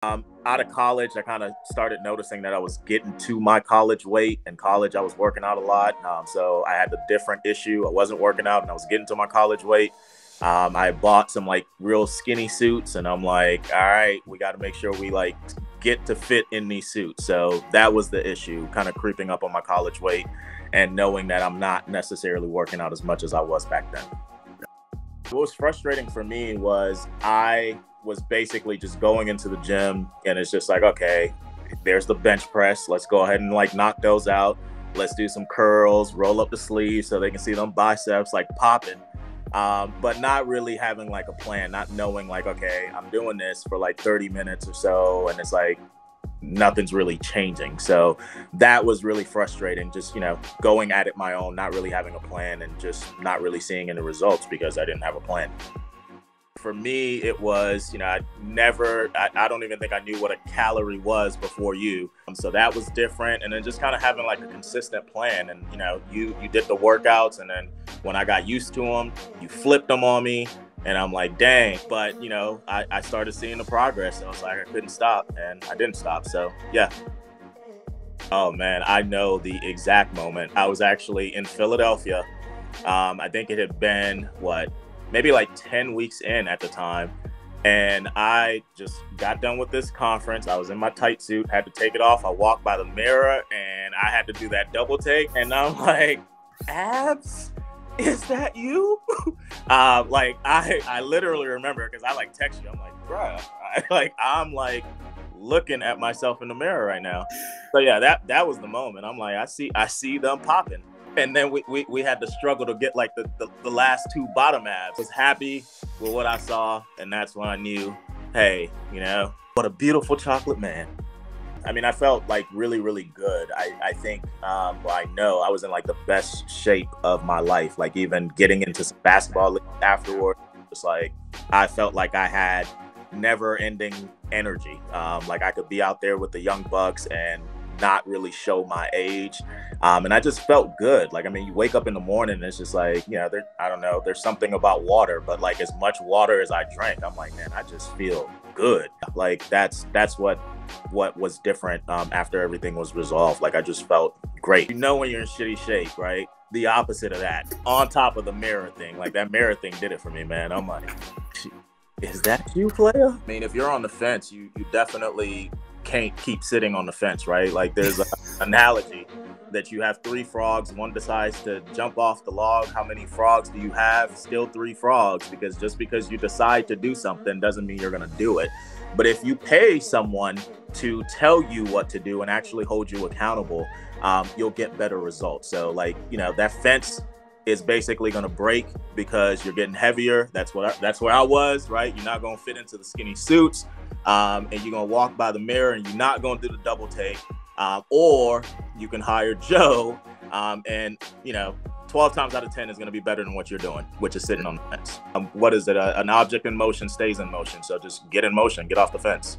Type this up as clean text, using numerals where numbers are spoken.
Out of college, I kind of started noticing that I was getting to my college weight. In college, I was working out a lot. So I had a different issue. I wasn't working out and I was getting to my college weight. I bought some like real skinny suits and I'm like, all right, we got to make sure we like get to fit in these suits. So that was the issue, kind of creeping up on my college weight and knowing that I'm not necessarily working out as much as I was back then. What was frustrating for me was I was basically just going into the gym and it's just like, okay, there's the bench press. Let's go ahead and like knock those out. Let's do some curls, roll up the sleeves so they can see them biceps like popping. But not really having like a plan, not knowing like, okay, I'm doing this for like 30 minutes or so. And it's like, nothing's really changing. So that was really frustrating, just, going at it my own, not really having a plan and just not really seeing any results because I didn't have a plan. For me, it was, I don't even think I knew what a calorie was before you. So that was different. And then just kind of having like a consistent plan and, you did the workouts. And then when I got used to them, you flipped them on me and I'm like, dang. But, I started seeing the progress. I was like, I couldn't stop and I didn't stop. So, yeah. Oh, man, I know the exact moment. I was actually in Philadelphia. I think it had been, maybe like 10 weeks in at the time. And I just got done with this conference. I was in my tight suit, had to take it off. I walked by the mirror and I had to do that double take. And I'm like, abs? Is that you? I literally remember because I like text you. I'm like, bruh, I'm like looking at myself in the mirror right now. So yeah, that was the moment. I'm like, I see them popping. And then we had to struggle to get like the last two bottom abs. I was happy with what I saw, and that's when I knew, hey, what a beautiful chocolate man. I mean, I felt like really, really good. I think, I know I was in like the best shape of my life. Like even getting into some basketball afterward, it's like I felt like I had never-ending energy. Like I could be out there with the young bucks and not really show my age. And I just felt good. Like, I mean, you wake up in the morning and it's just like, I don't know, there's something about water, but like as much water as I drank, I'm like, man, I just feel good. Like that's what was different after everything was resolved. Like I just felt great. When you're in shitty shape, right? The opposite of that, on top of the mirror thing, like that mirror thing did it for me, man. I'm like, is that you, player? I mean, if you're on the fence, you definitely can't keep sitting on the fence, right? Like there's an analogy that you have three frogs. One decides to jump off the log. How many frogs do you have? Still three frogs, because just because you decide to do something doesn't mean you're going to do it. But if you pay someone to tell you what to do and actually hold you accountable, you'll get better results. So like, that fence is basically going to break because you're getting heavier. That's where I was, right? You're not going to fit into the skinny suits. And you're going to walk by the mirror and you're not going to do the double take. Or you can hire Joe and 12 times out of 10 is going to be better than what you're doing, which is sitting on the fence. What is it? An object in motion stays in motion. So just get in motion, get off the fence.